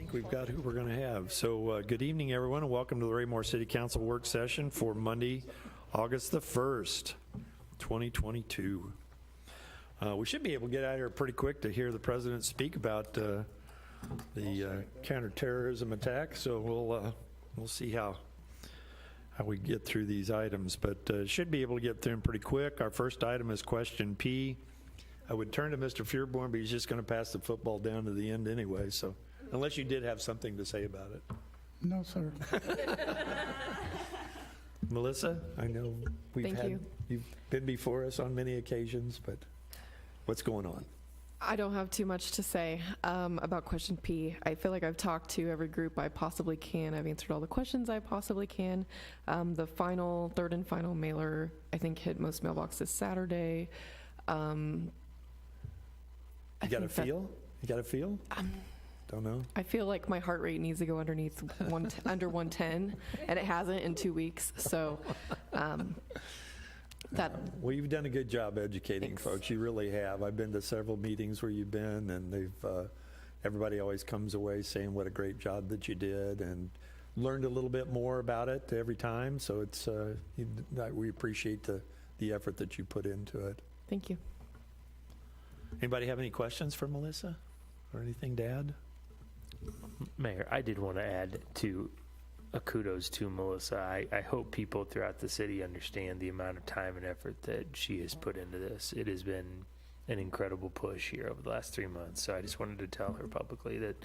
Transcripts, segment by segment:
think we've got who we're going to have. So good evening, everyone, and welcome to the Raymore City Council work session for Monday, August the 1st, 2022. We should be able to get out of here pretty quick to hear the president speak about the counterterrorism attack. So we'll see how we get through these items, but should be able to get through them pretty quick. Our first item is question P. I would turn to Mr. Fearborn, but he's just going to pass the football down to the end anyway, so unless you did have something to say about it. No, sir. Melissa, I know you've been before us on many occasions, but what's going on? I don't have too much to say about question P. I feel like I've talked to every group I possibly can. I've answered all the questions I possibly can. The third and final mailer, I think, hit most mailboxes Saturday. You got a feel? Don't know. I feel like my heart rate needs to go under 110, and it hasn't in 2 weeks. So well, you've done a good job educating folks. You really have. I've been to several meetings where you've been, and everybody always comes away saying what a great job that you did, and learned a little bit more about it every time. So it's we appreciate the effort that you put into it. Thank you. Anybody have any questions for Melissa or anything to add? Mayor, I did want to add to a kudos to Melissa. I hope people throughout the city understand the amount of time and effort that she has put into this. It has been an incredible push here over the last 3 months. So I just wanted to tell her publicly that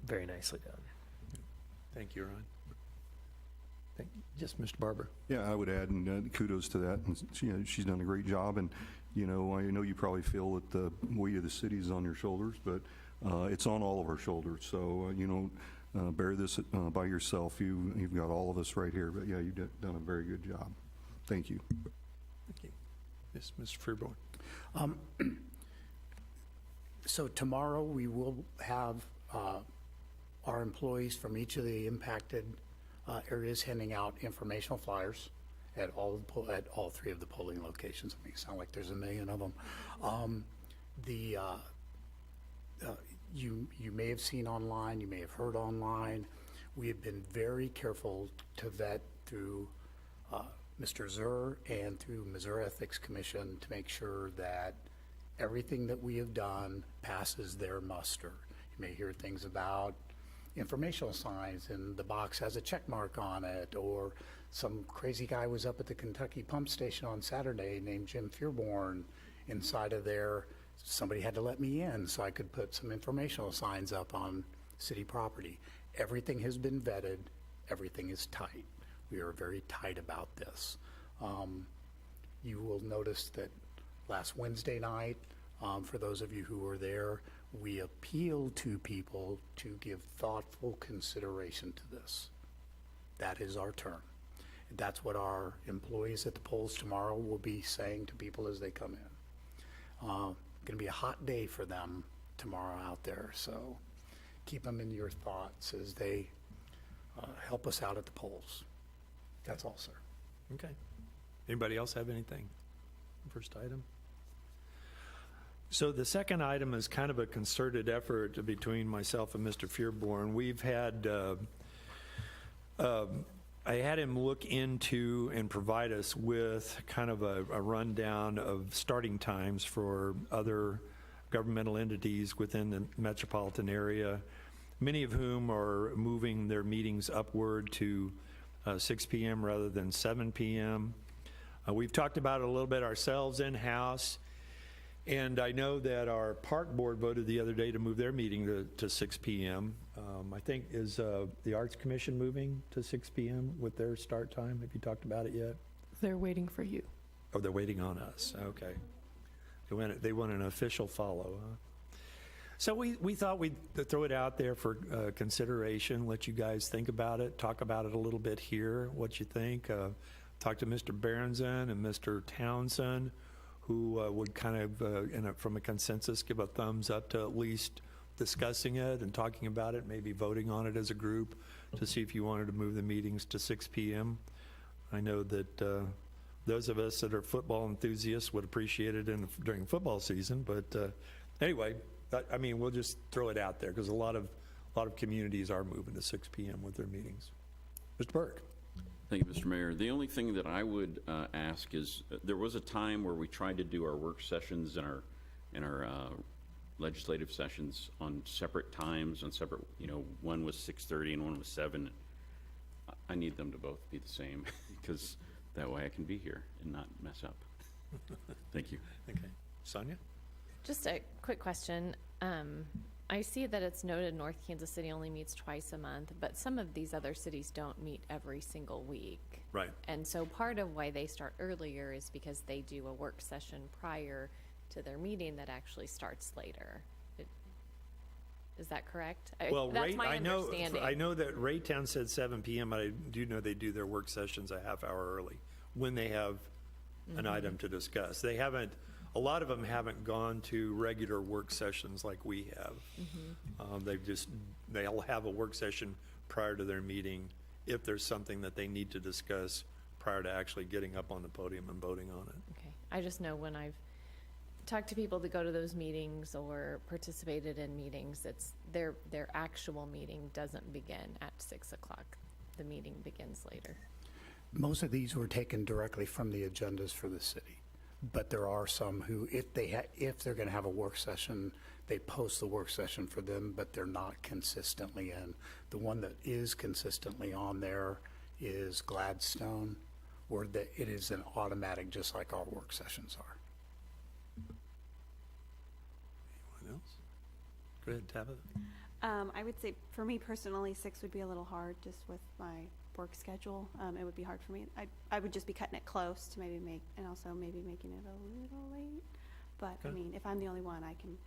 very nicely done. Thank you, Ron. Just Mr. Barber. Yeah, I would add and kudos to that. And she's done a great job. And I know you probably feel that the weight of the city is on your shoulders, but it's on all of our shoulders. So bear this by yourself. You've got all of us right here. But yeah, you've done a very good job. Thank you. Thank you. Yes, Mr. Freeborn. So tomorrow we will have our employees from each of the impacted areas handing out informational flyers at all three of the polling locations. I mean, it sounds like there's a million of them. You may have seen online, you may have heard online, we have been very careful to vet through Mr. Zur and through Missouri Ethics Commission to make sure that everything that we have done passes their muster. You may hear things about informational signs and the box has a check mark on it, or some crazy guy was up at the Kentucky pump station on Saturday named Jim Fearborn. Inside of there, somebody had to let me in so I could put some informational signs up on city property. Everything has been vetted. Everything is tight. We are very tight about this. You will notice that last Wednesday night, for those of you who were there, we appealed to people to give thoughtful consideration to this. That is our turn. That's what our employees at the polls tomorrow will be saying to people as they come in. Going to be a hot day for them tomorrow out there, so keep them in your thoughts as they help us out at the polls. That's all, sir. Okay. Anybody else have anything? First item. So the second item is kind of a concerted effort between myself and Mr. Fearborn. We've had, I had him look into and provide us with kind of a rundown of starting times for other governmental entities within the metropolitan area, many of whom are moving their meetings upward to 6 p.m. rather than 7 p.m. We've talked about it a little bit ourselves in-house. And I know that our park board voted the other day to move their meeting to 6 p.m. I think, is the Arts Commission moving to 6 p.m. with their start time? Have you talked about it yet? They're waiting for you. Oh, they're waiting on us. Okay. They want an official follow, huh? So we thought we'd throw it out there for consideration, let you guys think about it, talk about it a little bit here, what you think. Talk to Mr. Berenson and Mr. Townsend, who would kind of, from a consensus, give a thumbs up to at least discussing it and talking about it, maybe voting on it as a group to see if you wanted to move the meetings to 6 p.m. I know that those of us that are football enthusiasts would appreciate it during football season, but anyway, I mean, we'll just throw it out there because a lot of a lot of communities are moving to 6 PM with their meetings. Mr. Burke? Thank you, Mr. Mayor. The only thing that I would ask is, there was a time where we tried to do our work sessions and our legislative sessions on separate times, on separate, one was 6:30 and one was 7. I need them to both be the same, because that way I can be here and not mess up. Thank you. Okay. Sonia? Just a quick question. I see that it's noted North Kansas City only meets twice a month, but some of these other cities don't meet every single week. Right. And so part of why they start earlier is because they do a work session prior to their meeting that actually starts later. Is that correct? Well, That's my understanding. I know that Raytown said 7 PM, but I do know they do their work sessions a half hour early when they have an item to discuss. They haven't, a lot of them haven't gone to regular work sessions like we have. They'll have a work session prior to their meeting if there's something that they need to discuss prior to actually getting up on the podium and voting on it. Okay. I just know when I've talked to people that go to those meetings or participated in meetings, it's their actual meeting doesn't begin at 6 o'clock. The meeting begins later. Most of these were taken directly from the agendas for the city, but there are some who, if they're going to have a work session, they post the work session for them, but they're not consistently in. The one that is consistently on there is Gladstone, where it is an automatic, just like our work sessions are. Anyone else? Go ahead, Tabitha. I would say, for me personally, 6 would be a little hard just with my work schedule. It would be hard for me. I would just be cutting it close to and also maybe making it a little late. But I Okay. mean, if I'm the only one, I can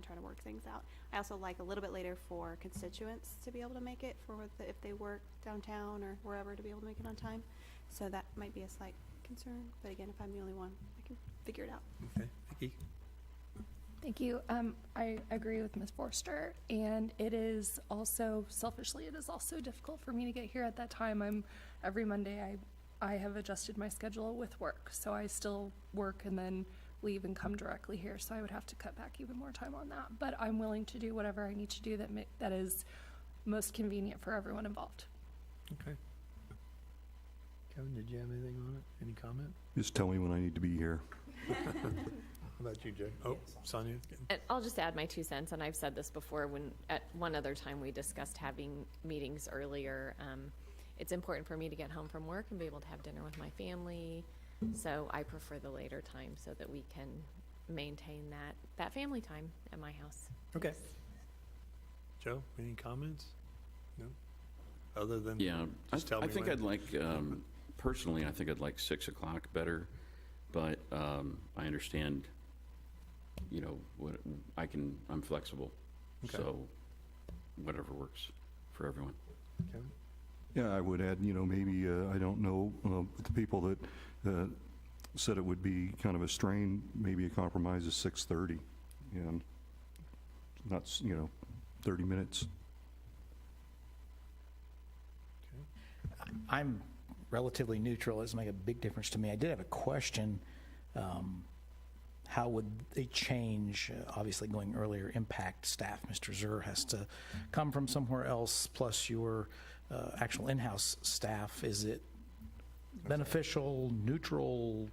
try to work things out. I also like a little bit later for constituents to be able to make it if they work downtown or wherever, to be able to make it on time. So that might be a slight concern. But again, if I'm the only one, I can figure it out. Okay, Vicki? Thank you. I agree with Ms. Forster, and it is also, selfishly, it is also difficult for me to get here at that time. Every Monday, I have adjusted my schedule with work, so I still work and then leave and come directly here, so I would have to cut back even more time on that. But I'm willing to do whatever I need to do that is most convenient for everyone involved. Okay. Kevin, did you have anything on it? Any comment? Just tell me when I need to be here. How about you, Jay? Oh, Sonia? And I'll just add my 2 cents, and I've said this before when at one other time we discussed having meetings earlier. It's important for me to get home from work and be able to have dinner with my family. So I prefer the later time so that we can maintain that family time at my house. Okay. Joe, any comments? No? Other than? Yeah, Just tell I me think when. I'd like, personally, I think I'd like 6 o'clock better, but I understand, I'm flexible. Okay. So whatever works for everyone. Kevin? Yeah, I would add, maybe, I don't know, the people that said it would be kind of a strain, maybe a compromise is 6:30, and not, 30 minutes. I'm relatively neutral. It doesn't make a big difference to me. I did have a question. How would they change, obviously going earlier, impact staff? Mr. Zur has to come from somewhere else, plus your actual in-house staff. Is it beneficial, neutral,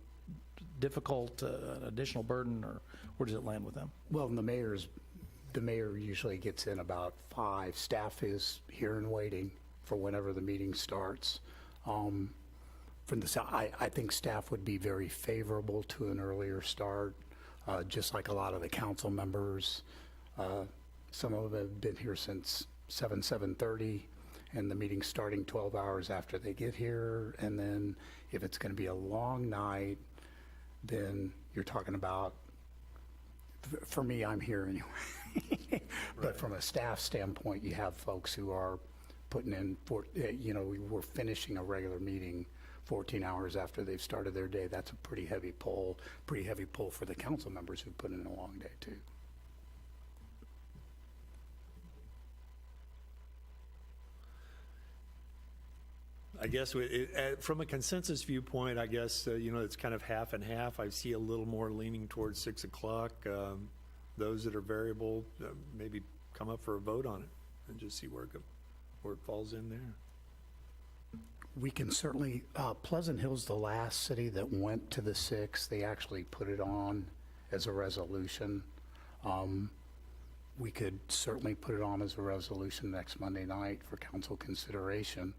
difficult, additional burden, or where does it land with them? Well, the mayor usually gets in about 5. Staff is here and waiting for whenever the meeting starts. From the I think staff would be very favorable to an earlier start, just like a lot of the council members. Some of them have been here since 7:30, and the meeting's starting 12 hours after they get here. And then if it's going to be a long night, then you're talking about, for me, I'm here anyway. But from a staff standpoint, you have folks who are putting in, we're finishing a regular meeting 14 hours after they've started their day. That's a pretty heavy pull for the council members who put in a long day too. I guess from a consensus viewpoint, I guess, it's kind of half and half. I see a little more leaning towards 6 o'clock. Those that are variable, maybe come up for a vote on it. and just see where it falls in there. We can certainly, Pleasant Hill's the last city that went to the 6th. They actually put it on as a resolution. We could certainly put it on as a resolution next Monday night for council consideration.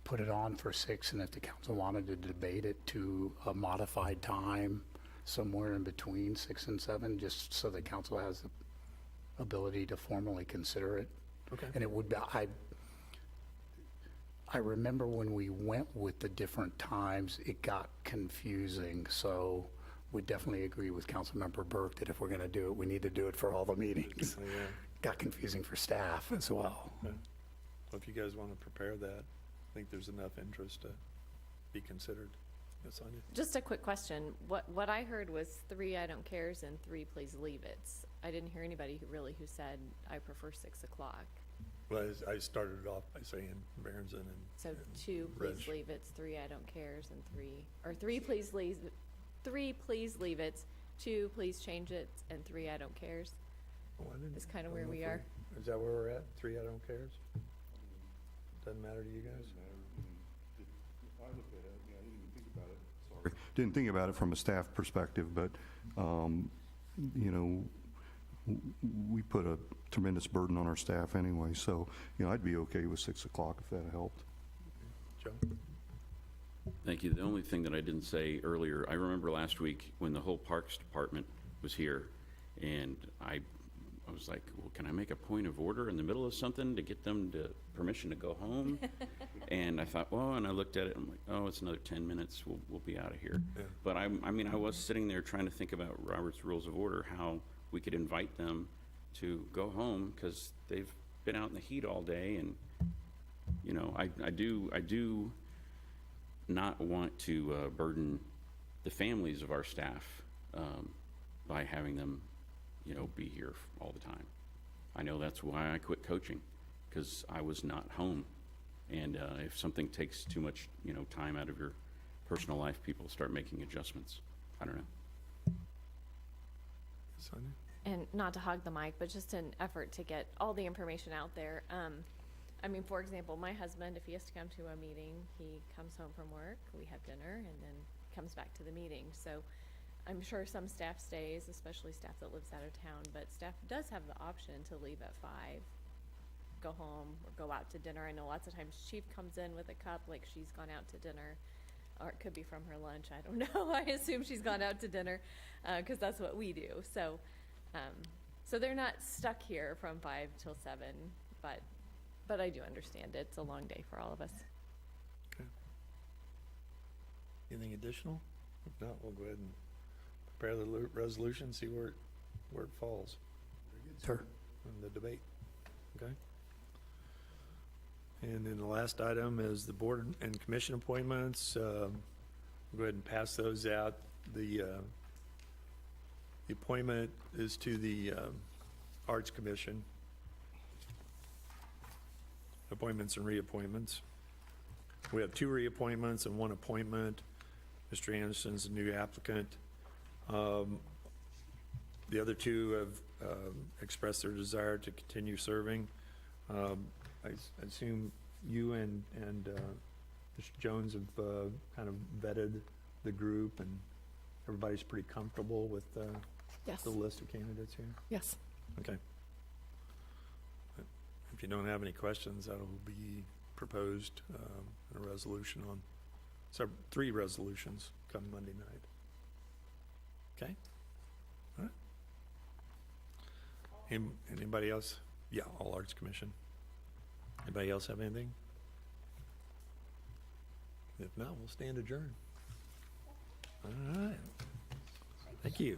Put it on for 6, and if the council wanted to debate it to a modified time, somewhere in between 6 and 7, just so the council has the ability to formally consider it. Okay. And it would be, I remember when we went with the different times, it got confusing, so we definitely agree with Councilmember Burke that if we're gonna do it, we need to do it for all the meetings. Oh, yeah. Got confusing for staff as well. Okay. Well, if you guys want to prepare that, I think there's enough interest to be considered. Yes, Sonia? Just a quick question. What I heard was 3 I don't cares and 3 please leave it's. I didn't hear anybody who said I prefer 6 o'clock. Well, I started it off by saying Berenson and. So and 2 please Reg. leave it's, 3 I don't cares, and 3 please leave, 3 please leave it's, 2 please change it, and 3 I don't cares. Oh, I didn't- Is kind of I where don't know we if are. Is that where we're at? 3 I don't cares? Doesn't matter to you guys? Didn't think about it from a staff perspective, but, you know, we put a tremendous burden on our staff anyway, so, you know, I'd be okay with 6 o'clock if that helped. Joe? Thank you. The only thing that I didn't say earlier, I remember last week when the whole Parks Department was here, and I was like, well, can I make a point of order in the middle of something to get them to permission to go home? And I thought, well, and I looked at it, I'm like, oh, it's another 10 minutes, we'll be out of here. Yeah. But I mean, I was sitting there trying to think about Robert's Rules of Order, how we could invite them to go home, because they've been out in the heat all day, and, you know, I do not want to burden the families of our staff by having them, you know, be here all the time. I know that's why I quit coaching, because I was not home. And if something takes too much, you know, time out of your personal life, people start making adjustments. I don't know. Sonia? And not to hog the mic, but just an effort to get all the information out there. I mean, for example, my husband, if he has to come to a meeting, he comes home from work, we have dinner, and then comes back to the meeting. So I'm sure some staff stays, especially staff that lives out of town, but staff does have the option to leave at 5, go home, or go out to dinner. I know lots of times Chief comes in with a cup, like she's gone out to dinner, or it could be from her lunch, I don't know. I assume she's gone out to dinner, because that's what we do. So, so they're not stuck here from 5 till 7, but I do understand it. It's a long day for all of us. Okay. Anything additional? If not, we'll go ahead and prepare the resolution, see where it falls Sir? in the debate. Okay? And then the last item is the board and commission appointments. We'll go ahead and pass those out. The appointment is to the Arts Commission. Appointments and reappointments. We have 2 reappointments and 1 appointment. Mr. Anderson's a new applicant. The other 2 have expressed their desire to continue serving. I assume you and Mr. Jones have kind of vetted the group, and everybody's pretty comfortable with Yes. the list of candidates here? Yes. Okay. If you don't have any questions, that'll be proposed in a resolution on, 3 resolutions come Monday night. Okay? All right. Anybody else? Yeah, All Arts Commission. Anybody else have anything? If not, we'll stand adjourned. All right. Thank you.